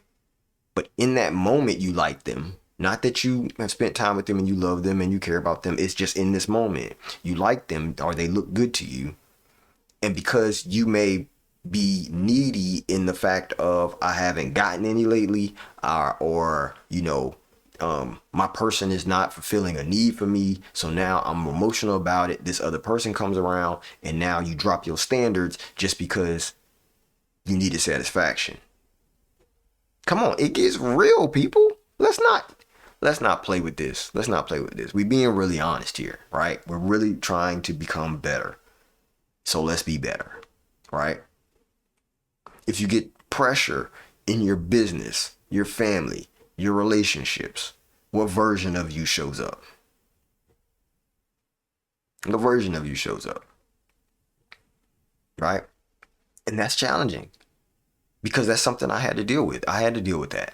But in that moment, you like them. Not that you have spent time with them and you love them and you care about them. It's just in this moment. You like them or they look good to you. And because you may be needy in the fact of I haven't gotten any lately, or my person is not fulfilling a need for me, so now I'm emotional about it. This other person comes around and now you drop your standards just because you needed satisfaction. Come on, it gets real, people. Let's not play with this. Let's not play with this. We're being really honest here, right? We're really trying to become better. So let's be better, right? If you get pressure in your business, your family, your relationships, what version of you shows up? What version of you shows up? right? And that's challenging because that's something I had to deal with. I had to deal with that.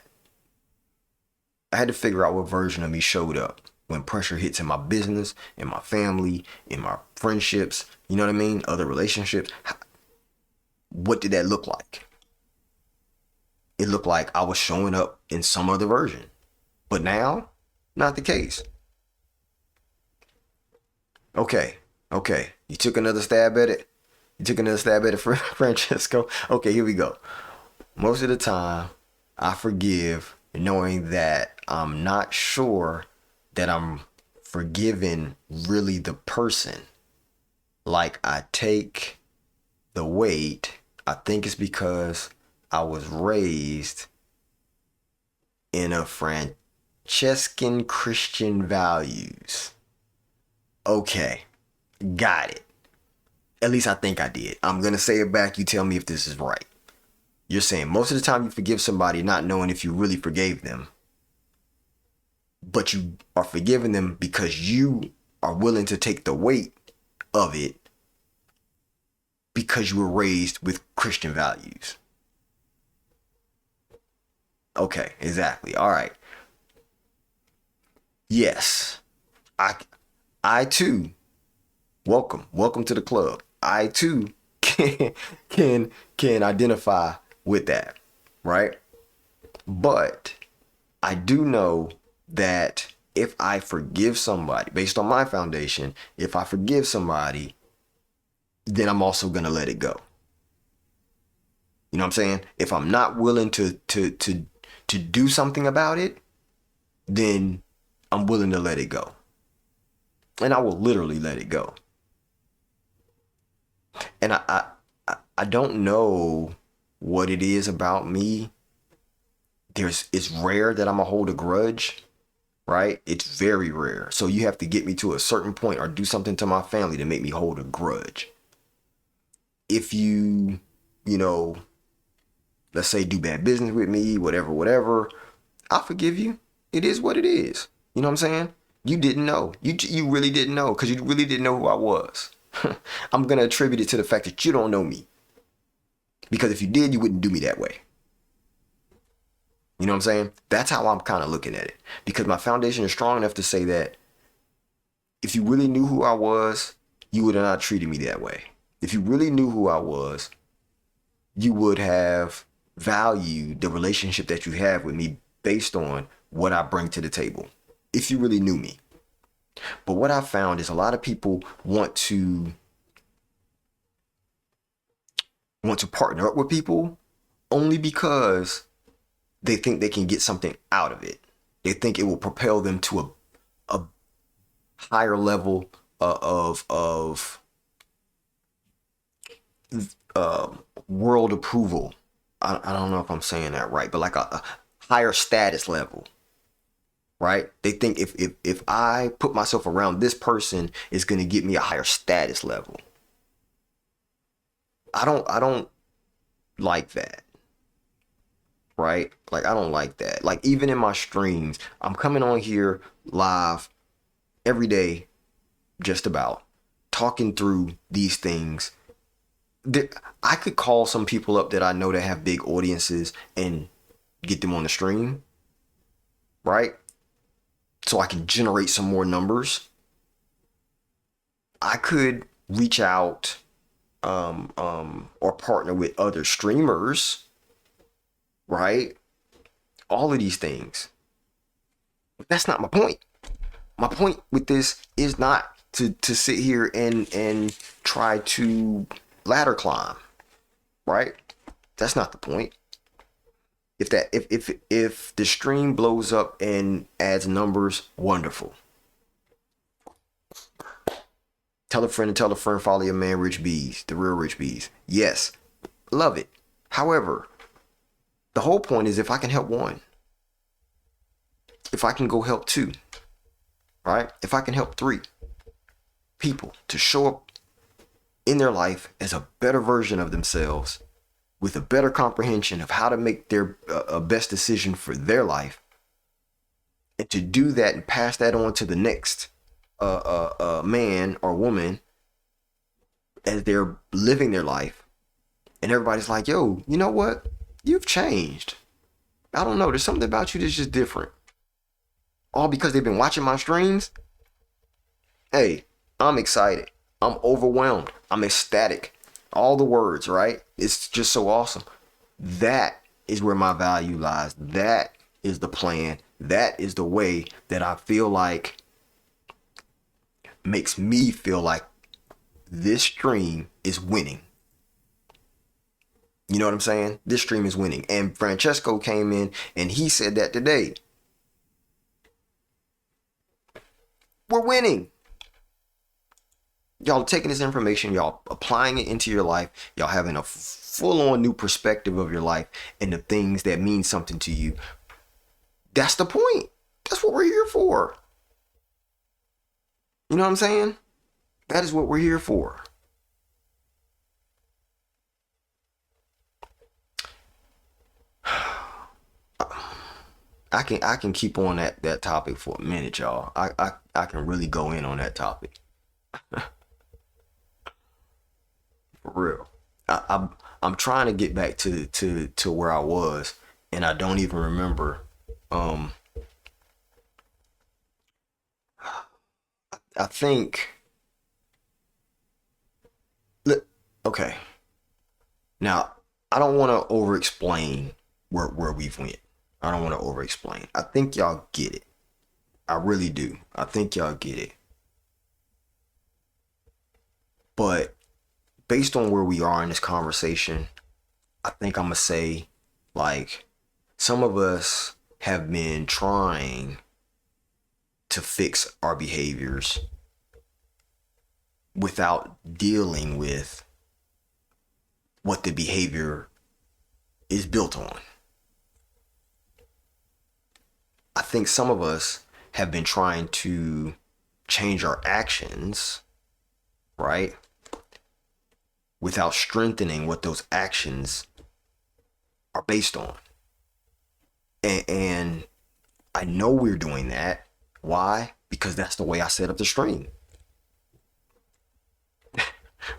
I had to figure out what version of me showed up when pressure hits in my business, in my family, in my friendships, you know what I mean? Other relationships. What did that look like? It looked like I was showing up in some other version. But now, not the case. Okay, okay. You took another stab at it? You took another stab at it, Francesco? Okay, here we go. Most of the time, I forgive knowing that I'm not sure that I'm forgiving really the person. Like I take the weight, I think it's because I was raised in a Francescan Christian values. Okay, got it. At least I think I did. I'm going to say it back. You tell me if this is right. You're saying most of the time you forgive somebody not knowing if you really forgave them, but you are forgiving them because you are willing to take the weight of it because you were raised with Christian values. Okay, exactly. All right. Yes. I I too, welcome to the club. I too can identify with that, right? But I do know that if I forgive somebody based on my foundation, if I forgive somebody, then I'm also gonna let it go. You know what I'm saying? If I'm not willing to do something about it, then I'm willing to let it go. And I will literally let it go. And I don't know what it is about me. It's rare that I'm gonna hold a grudge, right? It's very rare. So you have to get me to a certain point or do something to my family to make me hold a grudge. If you know, let's say do bad business with me, whatever, I forgive you. It is what it is. You know what I'm saying? You didn't know. You really didn't know because you really didn't know who I was. I'm gonna attribute it to the fact that you don't know me. Because if you did, you wouldn't do me that way. You know what I'm saying? That's how I'm kind of looking at it. Because my foundation is strong enough to say that if you really knew who I was, you would have not treated me that way. If you really knew who I was, you would have valued the relationship that you have with me based on what I bring to the table. If you really knew me. But what I found is a lot of people want to partner up with people only because they think they can get something out of it. They think it will propel them to a higher level of world approval. I don't know if I'm saying that right, but like a higher status level, right? They think if I put myself around this person, it's going to get me a higher status level. I don't like that. Right? Like I don't like that. Like even in my streams, I'm coming on here live every day, just about talking through these things. I could call some people up that I know that have big audiences and get them on the stream, right? So I can generate some more numbers. I could reach out or partner with other streamers, right? All of these things. But that's not my point. My point with this is not to sit here and try to ladder climb, right? That's not the point. If the stream blows up and adds numbers, wonderful. Tell a friend and tell a friend, follow your man Rich B's, the real Rich B's. Yes, love it. However, the whole point is if I can help one, if I can go help two, right? If I can help three people to show up in their life as a better version of themselves with a better comprehension of how to make their best decision for their life, and to do that and pass that on to the next man or woman as they're living their life, and everybody's like, yo, you know what? You've changed. I don't know. There's something about you that's just different. All because they've been watching my streams. Hey, I'm excited. I'm overwhelmed. I'm ecstatic. All the words, right? It's just so awesome. That is where my value lies. That is the plan. That is the way that I feel like makes me feel like this stream is winning. You know what I'm saying? This stream is winning. And Francesco came in and he said that today. We're winning. Y'all taking this information, y'all applying it into your life, y'all having a full-on new perspective of your life and the things that mean something to you. That's the point. That's what we're here for. You know what I'm saying? That is what we're here for. I can keep on that topic for a minute, y'all. I can really go in on that topic. For real. I'm trying to get back to where I was, and I don't even remember. I think. Okay. Now, I don't want to over-explain where we've went. I don't want to over-explain. I think y'all get it. I really do. I think y'all get it. But based on where we are in this conversation, I think I'm going to say, like, some of us have been trying to fix our behaviors without dealing with what the behavior is built on. I think some of us have been trying to change our actions, right? Without strengthening what those actions are based on. And I know we're doing that. Why? Because that's the way I set up the stream.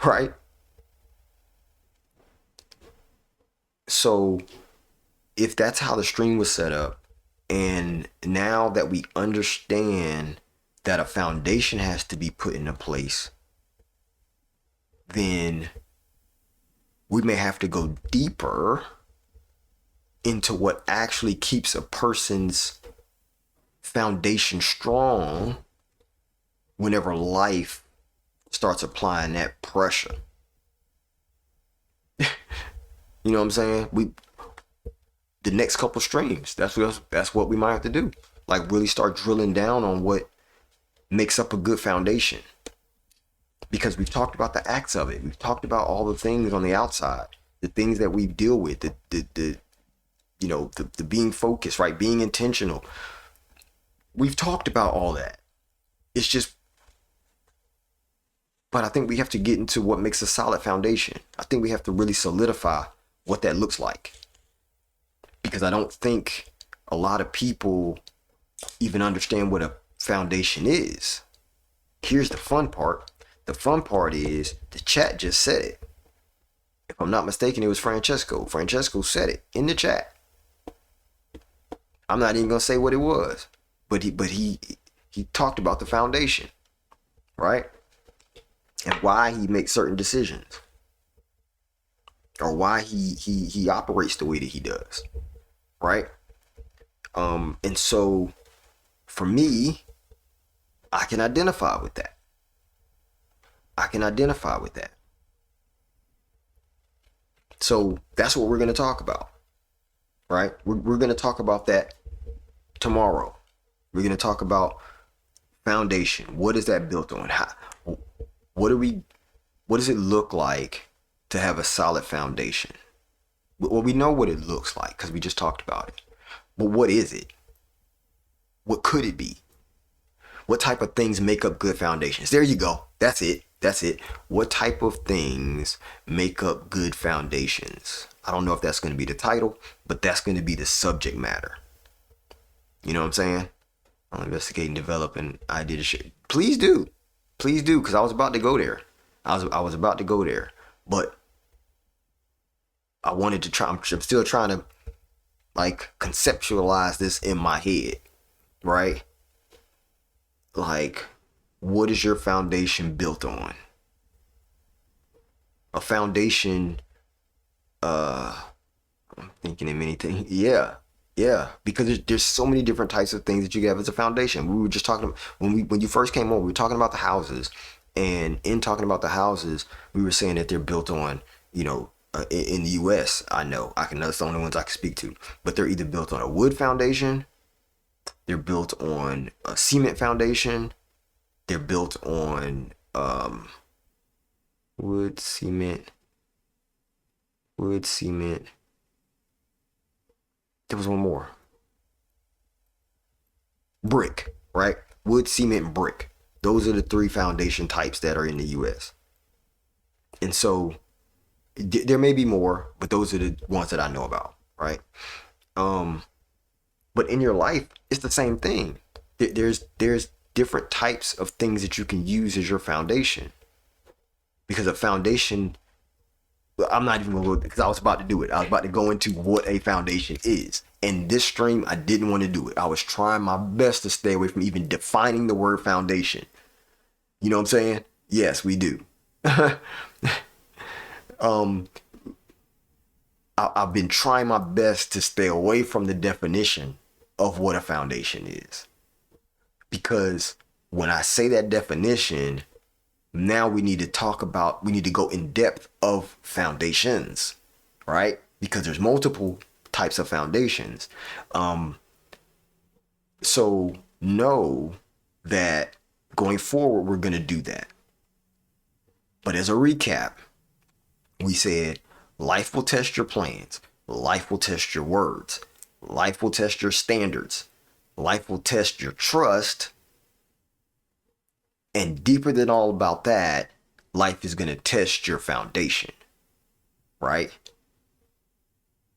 Right? So if that's how the stream was set up, and now that we understand that a foundation has to be put into place, then we may have to go deeper into what actually keeps a person's foundation strong whenever life starts applying that pressure. You know what I'm saying? The next couple streams, that's what we might have to do. Like, really start drilling down on what makes up a good foundation. Because we've talked about the acts of it. We've talked about all the things on the outside, the things that we deal with, the being focused, right? Being intentional. We've talked about all that. It's just, but I think we have to get into what makes a solid foundation. I think we have to really solidify what that looks like. Because I don't think a lot of people even understand what a foundation is. Here's the fun part. The fun part is the chat just said it. If I'm not mistaken, it was Francesco. Francesco said it in the chat. I'm not even gonna say what it was, but he talked about the foundation, right? And why he makes certain decisions, or why he operates the way that he does, right? And so for me, I can identify with that. So that's what we're going to talk about, right? We're going to talk about that tomorrow. We're going to talk about foundation. What is that built on? What does it look like to have a solid foundation? Well, we know what it looks like because we just talked about it. But what is it? What could it be? What type of things make up good foundations? There you go. That's it. What type of things make up good foundations? I don't know if that's going to be the title, but that's going to be the subject matter. You know what I'm saying? I'll investigate and develop an idea to share. Please do, because I was about to go there. I was about to go there, but I wanted to try. I'm still trying to like conceptualize this in my head, right? Like, what is your foundation built on? A foundation, I'm thinking of many things. Yeah, because there's so many different types of things that you have as a foundation. We were just talking when you first came on, we were talking about the houses, and in talking about the houses, we were saying that they're built on, in the U.S. I know that's the only ones I can speak to, but they're either built on a wood foundation, they're built on a cement foundation, they're built on wood, cement. There was one more. Brick, right? Wood, cement, brick. Those are the three foundation types that are in the U.S. And so there may be more, but those are the ones that I know about, right? But in your life, it's the same thing. There's different types of things that you can use as your foundation. Because a foundation, I'm not even going to go, because I was about to do it. I was about to go into what a foundation is. And this stream, I didn't want to do it. I was trying my best to stay away from even defining the word foundation. You know what I'm saying? Yes, we do. I've been trying my best to stay away from the definition of what a foundation is. Because when I say that definition, now we need to go in depth of foundations, right? Because there's multiple types of foundations. So know that going forward, we're going to do that. But as a recap, we said life will test your plans. Life will test your words. Life will test your standards. Life will test your trust. And deeper than all about that, life is going to test your foundation, right?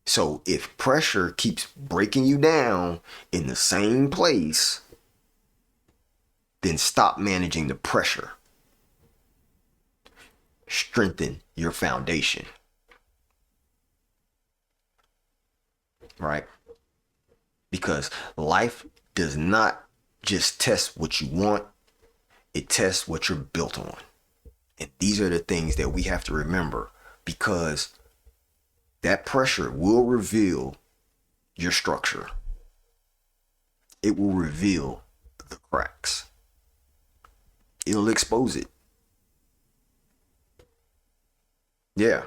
So if pressure keeps breaking you down in the same place, then stop managing the pressure. Strengthen your foundation, right? Because life does not just test what you want, it tests what you're built on. And these are the things that we have to remember, because that pressure will reveal your structure. It will reveal the cracks. It'll expose it. Yeah.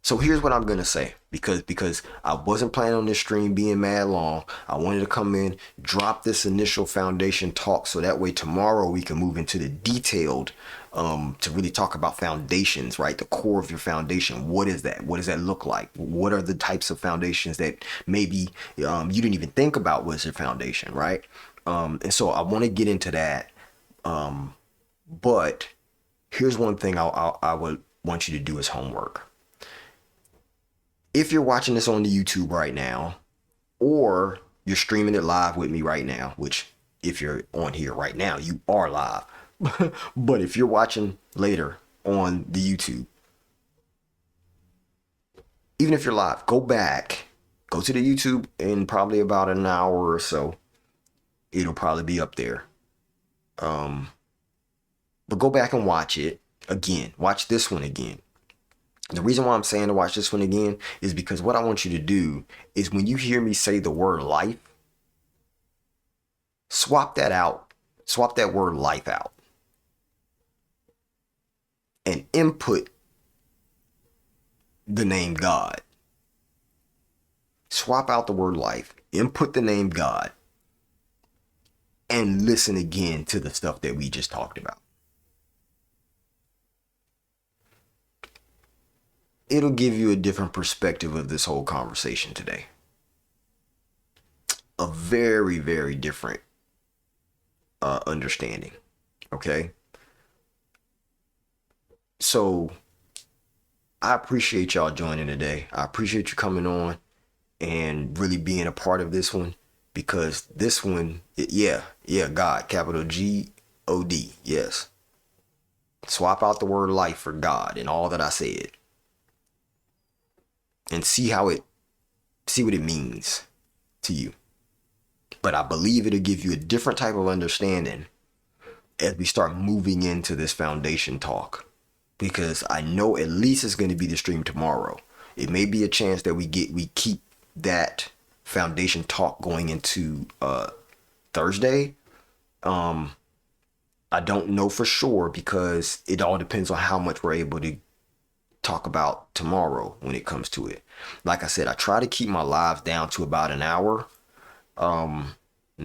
So here's what I'm going to say, because I wasn't planning on this stream being mad long. I wanted to come in, drop this initial foundation talk, so that way tomorrow we can move into the detailed, to really talk about foundations, right? The core of your foundation. What is that? What does that look like? What are the types of foundations that maybe you didn't even think about was your foundation, right? And so I want to get into that. But here's one thing I would want you to do as homework. If you're watching this on the YouTube right now, or you're streaming it live with me right now, which if you're on here right now, you are live. But if you're watching later on the YouTube, even if you're live, go to the YouTube in probably about an hour or so. It'll probably be up there. But go back and watch it again. Watch this one again. The reason why I'm saying to watch this one again is because what I want you to do is, when you hear me say the word life, swap that out. Swap that word life out. And input the name God. Swap out the word life. Input the name God. And listen again to the stuff that we just talked about. It'll give you a different perspective of this whole conversation today. A very, very different understanding. Okay? So I appreciate y'all joining today. I appreciate you coming on and really being a part of this one, because this one, God, capital G-O-D, yes. Swap out the word life for God and all that I said, and see what it means to you. But I believe it'll give you a different type of understanding as we start moving into this foundation talk, because I know at least it's going to be the stream tomorrow. It may be a chance that we keep that foundation talk going into Thursday. I don't know for sure, because it all depends on how much we're able to talk about tomorrow when it comes to it. Like I said, I try to keep my lives down to about an hour.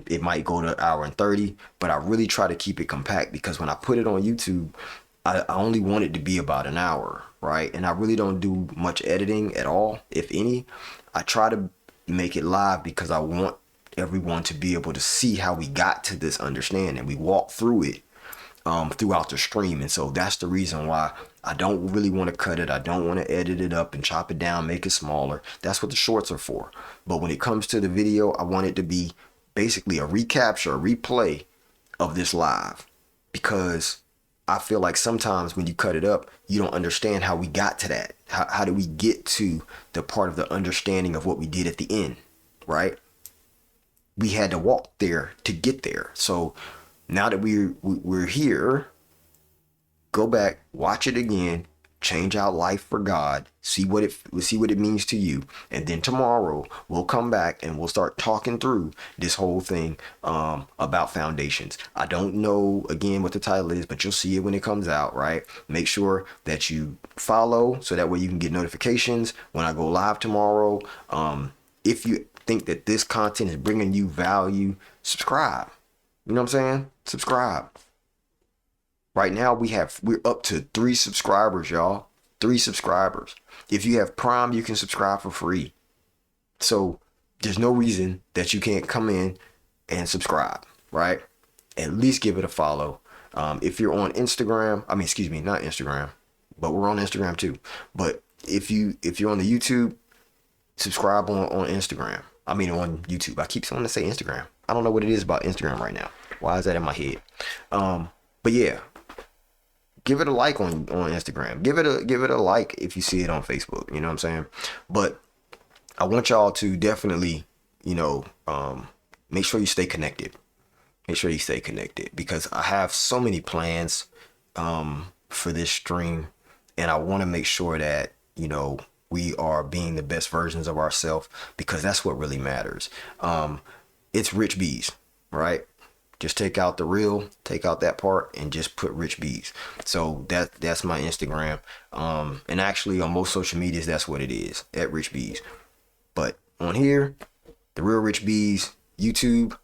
It might go to an hour and 30, but I really try to keep it compact, because when I put it on YouTube, I only want it to be about an hour, right? And I really don't do much editing at all, if any. I try to make it live because I want everyone to be able to see how we got to this understanding. We walk through it throughout the stream. And so that's the reason why I don't really want to cut it. I don't want to edit it up and chop it down, make it smaller. That's what the shorts are for. But when it comes to the video, I want it to be basically a recapture, a replay of this live, because I feel like sometimes when you cut it up, you don't understand how we got to that. How did we get to the part of the understanding of what we did at the end, right? We had to walk there to get there. So now that we're here, go back, watch it again, change out life for God, see what it means to you, and then tomorrow we'll come back and we'll start talking through this whole thing about foundations. I don't know again what the title is, but you'll see it when it comes out, right? Make sure that you follow so that way you can get notifications when I go live tomorrow. If you think that this content is bringing you value, subscribe. You know what I'm saying? Subscribe. Right now we're up to 3 subscribers, y'all. 3 subscribers. If you have Prime, you can subscribe for free. So there's no reason that you can't come in and subscribe, right? At least give it a follow. If you're on Instagram, not Instagram, but we're on Instagram too. But if you're on the YouTube, subscribe on Instagram. On YouTube. I keep wanting to say Instagram. I don't know what it is about Instagram right now. Why is that in my head? But yeah, give it a like on Instagram. Give it a like if you see it on Facebook. You know what I'm saying? But I want y'all to definitely, make sure you stay connected. Make sure you stay connected, because I have so many plans for this stream, and I want to make sure that we are being the best versions of ourselves, because that's what really matters. It's Rich B's, right? Just take out the real, take out that part, and just put Rich B's. So that's my Instagram. And actually on most social medias, that's what it is, at Rich B's. But on here, The Real Rich B's, YouTube,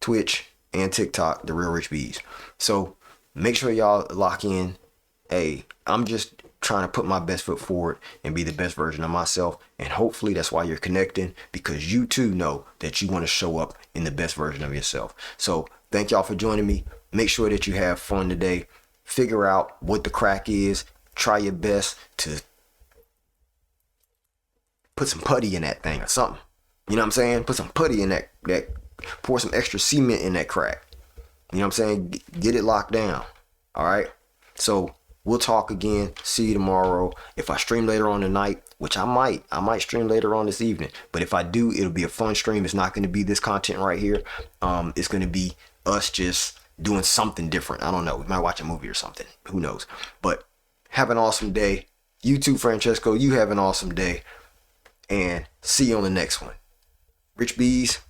Twitch, and TikTok, The Real Rich B's. So make sure y'all lock in. Hey, I'm just trying to put my best foot forward and be the best version of myself, and hopefully that's why you're connecting, because you too know that you want to show up in the best version of yourself. So thank y'all for joining me. Make sure that you have fun today. Figure out what the crack is. Try your best to put some putty in that thing or something. You know what I'm saying? Put some putty in that pour some extra cement in that crack. You know what I'm saying? Get it locked down. All right. So we'll talk again. See you tomorrow. If I stream later on tonight, which I might stream later on this evening. But if I do, it'll be a fun stream. It's not going to be this content right here. It's going to be us just doing something different. I don't know. We might watch a movie or something. Who knows? But have an awesome day. You too, Francesco. You have an awesome day. And see you on the next one. Rich B's.